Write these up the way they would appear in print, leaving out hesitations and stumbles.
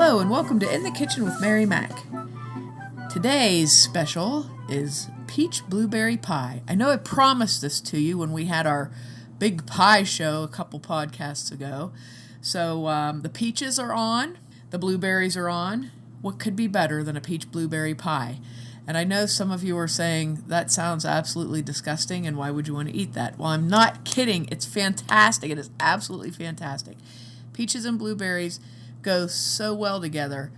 Hello and welcome to In the Kitchen with Mary Mac. Today's special is peach blueberry pie. I know I promised this to you when we had our big pie show a couple podcasts ago. So the peaches are on, the blueberries are on. What could be better than a peach blueberry pie? And I know some of you are saying, that sounds absolutely disgusting, and why would you want to eat that? Well, I'm not kidding. It's fantastic. It is absolutely fantastic. Peaches and blueberries go so well together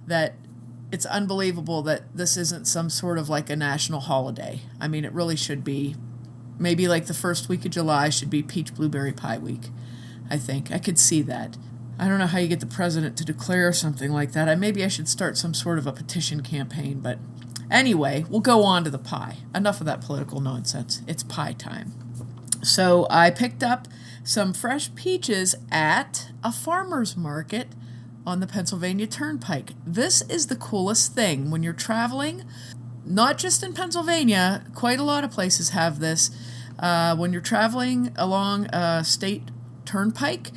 that it's unbelievable that this isn't some sort of like a national holiday. I mean, it really should be. Maybe like the first week of July should be peach blueberry pie week, I think. I could see that. I don't know how you get the president to declare something like that. Maybe I should start some sort of a petition campaign, but anyway, we'll go on to the pie. Enough of that political nonsense. It's pie time. So I picked up some fresh peaches at a farmer's market on the Pennsylvania Turnpike. This is the coolest thing when you're traveling, not just in Pennsylvania, quite a lot of places have this. When you're traveling along a state turnpike,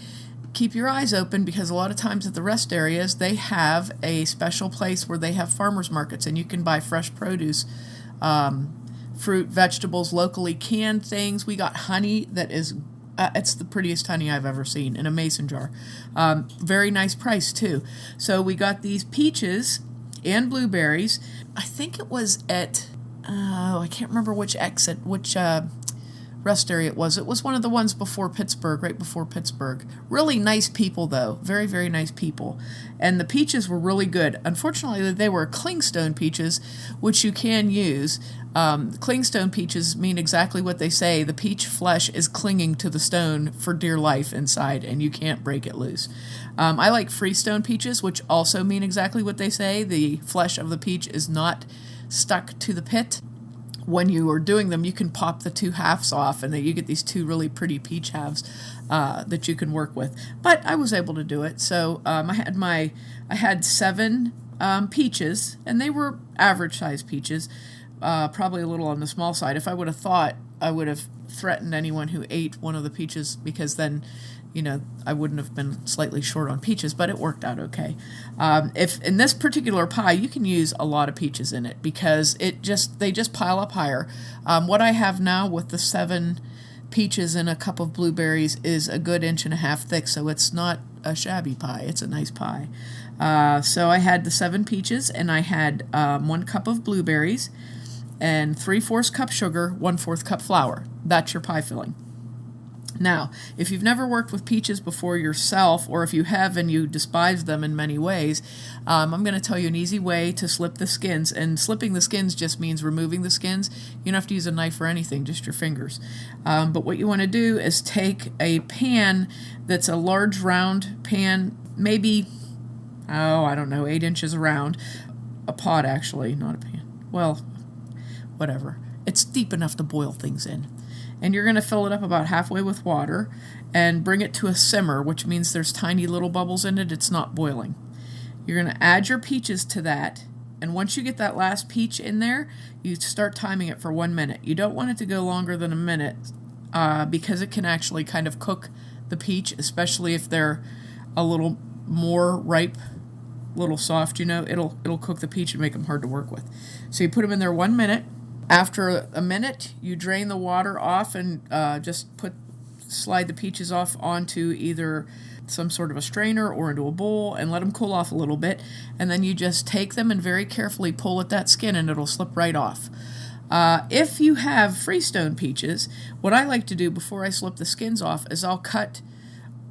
keep your eyes open because a lot of times at the rest areas, they have a special place where they have farmers markets and you can buy fresh produce, fruit, vegetables, locally canned things. We got honey that is it's the prettiest honey I've ever seen in a mason jar. Very nice price, too. So we got these peaches and blueberries. I think it was at, I can't remember which exit, which rest area it was. It was one of the ones before Pittsburgh, right before Pittsburgh. Really nice people, though. Very, very nice people. And the peaches were really good. Unfortunately, they were clingstone peaches, which you can use. Clingstone peaches mean exactly what they say. The peach flesh is clinging to the stone for dear life inside, and you can't break it loose. I like freestone peaches, which also mean exactly what they say. The flesh of the peach is not stuck to the pit. When you are doing them, you can pop the two halves off, and then you get these two really pretty peach halves that you can work with. But I was able to do it. So I had 7 peaches, and they were average size peaches. Probably a little on the small side. If I would have thought, I would have threatened anyone who ate one of the peaches because then, I wouldn't have been slightly short on peaches, but it worked out okay. If in this particular pie, you can use a lot of peaches in it because they just pile up higher. What I have now with the 7 peaches and a cup of blueberries is a good 1.5 inches thick, so it's not a shabby pie. It's a nice pie. So I had the 7 peaches and I had 1 cup of blueberries and 3/4 cup sugar, 1/4 cup flour. That's your pie filling. Now, if you've never worked with peaches before yourself, or if you have and you despise them in many ways, I'm going to tell you an easy way to slip the skins. And slipping the skins just means removing the skins. You don't have to use a knife or anything, just your fingers. But what you want to do is take a pan that's a large round pan, maybe, 8 inches around. A pot, actually, not a pan. Well, whatever. It's deep enough to boil things in. And you're going to fill it up about halfway with water and bring it to a simmer, which means there's tiny little bubbles in it. It's not boiling. You're going to add your peaches to that. And once you get that last peach in there, you start timing it for 1 minute. You don't want it to go longer than a minute because it can actually kind of cook the peach, especially if they're a little more ripe, little soft, it'll cook the peach and make them hard to work with. So you put them in there 1 minute. After a minute, you drain the water off and just slide the peaches off onto either some sort of a strainer or into a bowl and let them cool off a little bit. And then you just take them and very carefully pull at that skin and it'll slip right off. If you have freestone peaches, what I like to do before I slip the skins off is I'll cut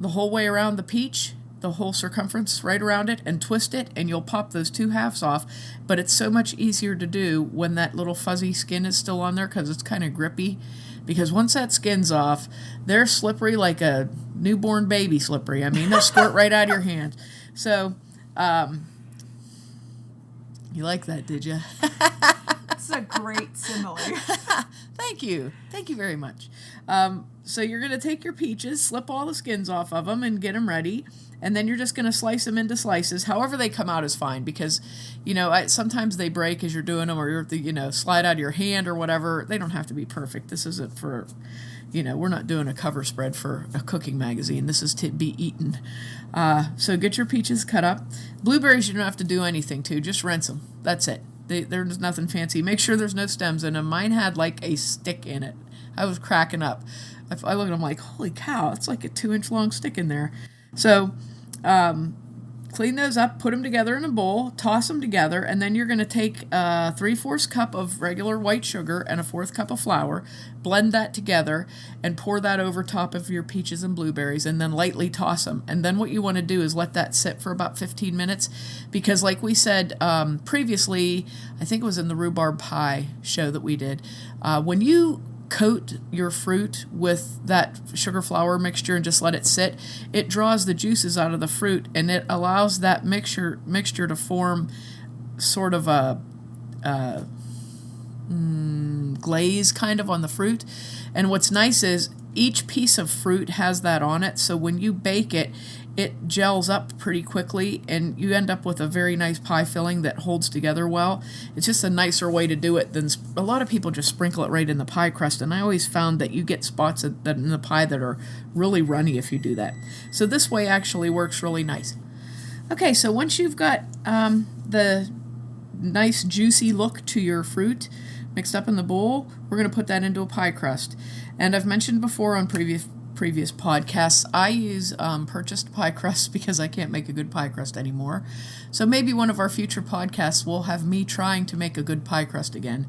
the whole way around the peach, the whole circumference right around it, and twist it, and you'll pop those 2 halves off. But it's so much easier to do when that little fuzzy skin is still on there because it's kind of grippy. Because once that skin's off, they're slippery like a newborn baby slippery. I mean, they'll squirt right out of your hand. So, you like that, did you? It's a great simile. Thank you. Thank you very much. So you're going to take your peaches, slip all the skins off of them, and get them ready. And then you're just going to slice them into slices. However they come out is fine, because, sometimes they break as you're doing them, or slide out of your hand or whatever. They don't have to be perfect. This isn't for, we're not doing a cover spread for a cooking magazine. This is to be eaten. So get your peaches cut up. Blueberries you don't have to do anything to. Just rinse them. That's it. There's nothing fancy. Make sure there's no stems in them. Mine had like a stick in it. I was cracking up. I look at them like, holy cow, it's like a 2-inch long stick in there. So clean those up, put them together in a bowl, toss them together, and then you're going to take a 3/4 cup of regular white sugar and a 1/4 cup of flour, blend that together, and pour that over top of your peaches and blueberries, and then lightly toss them. And then what you want to do is let that sit for about 15 minutes, because like we said previously, I think it was in the rhubarb pie show that we did, when you coat your fruit with that sugar flour mixture and just let it sit, it draws the juices out of the fruit, and it allows that mixture to form sort of a glaze kind of on the fruit. And what's nice is each piece of fruit has that on it, so when you bake it, it gels up pretty quickly, and you end up with a very nice pie filling that holds together well. It's just a nicer way to do it than a lot of people just sprinkle it right in the pie crust, and I always found that you get spots that in the pie that are really runny if you do that. So this way actually works really nice. Okay, so once you've got the nice juicy look to your fruit mixed up in the bowl, we're going to put that into a pie crust. And I've mentioned before on previous podcasts, I use purchased pie crust because I can't make a good pie crust anymore. So maybe one of our future podcasts will have me trying to make a good pie crust again.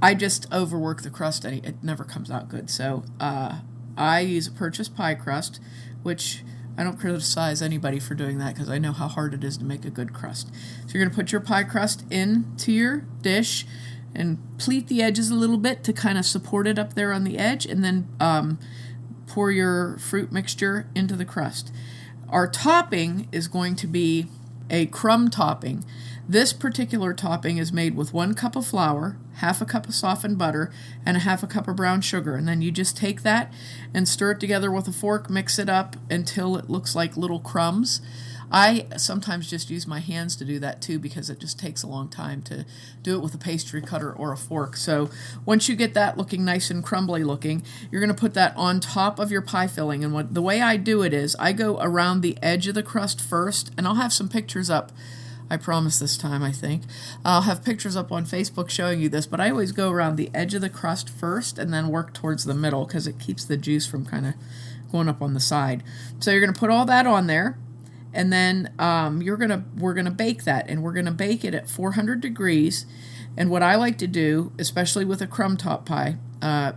I just overwork the crust and it never comes out good. So I use a purchased pie crust, which I don't criticize anybody for doing that because I know how hard it is to make a good crust. So you're going to put your pie crust into your dish and pleat the edges a little bit to kind of support it up there on the edge, and then pour your fruit mixture into the crust. Our topping is going to be a crumb topping. This particular topping is made with 1 cup of flour, 1/2 cup of softened butter, and 1/2 cup of brown sugar. And then you just take that and stir it together with a fork, mix it up until it looks like little crumbs. I sometimes just use my hands to do that too, because it just takes a long time to do it with a pastry cutter or a fork. So once you get that looking nice and crumbly looking, you're going to put that on top of your pie filling. And the way I do it is I go around the edge of the crust first, and I'll have some pictures up. I promise this time, I think. I'll have pictures up on Facebook showing you this, but I always go around the edge of the crust first and then work towards the middle because it keeps the juice from kind of going up on the side. So you're going to put all that on there. And then we're gonna bake that, and we're gonna bake it at 400 degrees. And what I like to do, especially with a crumb top pie,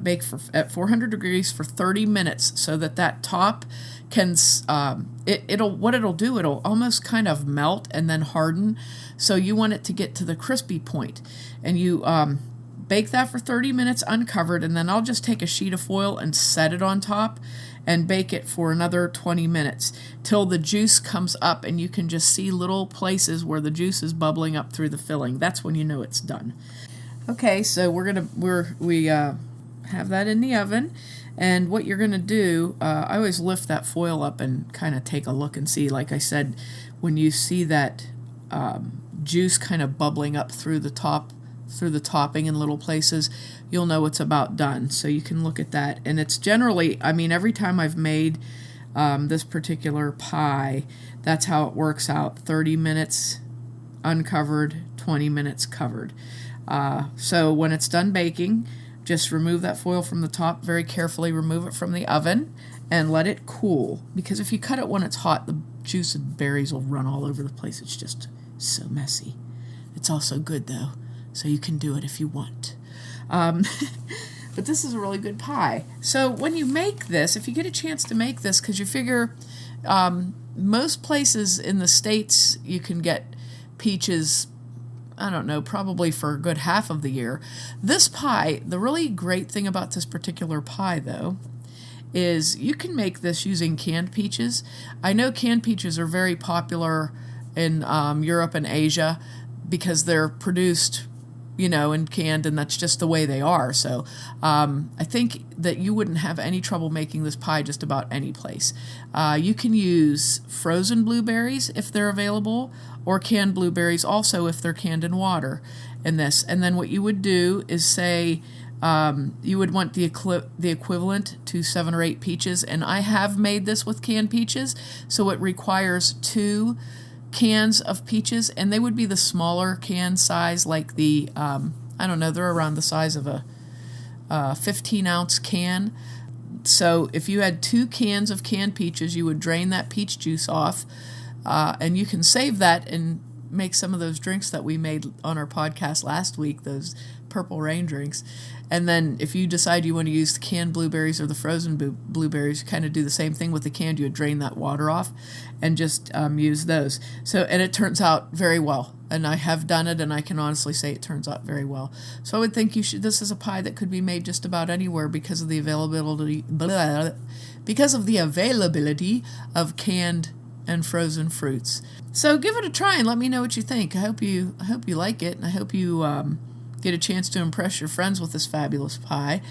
bake at 400 degrees for 30 minutes, so that top can it'll almost kind of melt and then harden. So you want it to get to the crispy point, and you bake that for 30 minutes uncovered, and then I'll just take a sheet of foil and set it on top and bake it for another 20 minutes till the juice comes up and you can just see little places where the juice is bubbling up through the filling. That's when you know it's done. Okay, so we have that in the oven, and what you're gonna do, I always lift that foil up and kind of take a look and see. Like I said, when you see that juice kind of bubbling up through the topping in little places, you'll know it's about done. So you can look at that, and it's generally, every time I've made this particular pie, that's how it works out. 30 minutes uncovered, 20 minutes covered. So when it's done baking, just remove that foil from the top, very carefully remove it from the oven and let it cool, because if you cut it when it's hot, the juice and berries will run all over the place. It's just so messy. It's also good though, so you can do it if you want. But this is a really good pie. So when you make this, if you get a chance to make this, because you figure most places in the States you can get peaches, I don't know, probably for a good half of the year. This pie, the really great thing about this particular pie though, is you can make this using canned peaches. I know canned peaches are very popular in Europe and Asia because they're produced and canned, and that's just the way they are. So I think that you wouldn't have any trouble making this pie just about any place. You can use frozen blueberries if they're available, or canned blueberries also if they're canned in water in this. And then what you would do is say you would want the equivalent to 7 or 8 peaches, and I have made this with canned peaches, so it requires 2 cans of peaches, and they would be the smaller can size, like the I don't know, they're around the size of a 15-ounce can. So if you had 2 cans of canned peaches, you would drain that peach juice off, and you can save that and make some of those drinks that we made on our podcast last week, those purple rain drinks. And then if you decide you want to use the canned blueberries or the frozen blueberries, you kind of do the same thing with the canned. You would drain that water off and just use those. And it turns out very well. And I have done it, and I can honestly say it turns out very well. So I would think this is a pie that could be made just about anywhere because of the availability of canned and frozen fruits. So give it a try and let me know what you think. I hope you like it, and I hope you get a chance to impress your friends with this fabulous pie.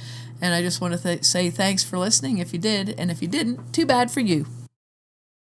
And I just want to say thanks for listening if you did, and if you didn't, too bad for you.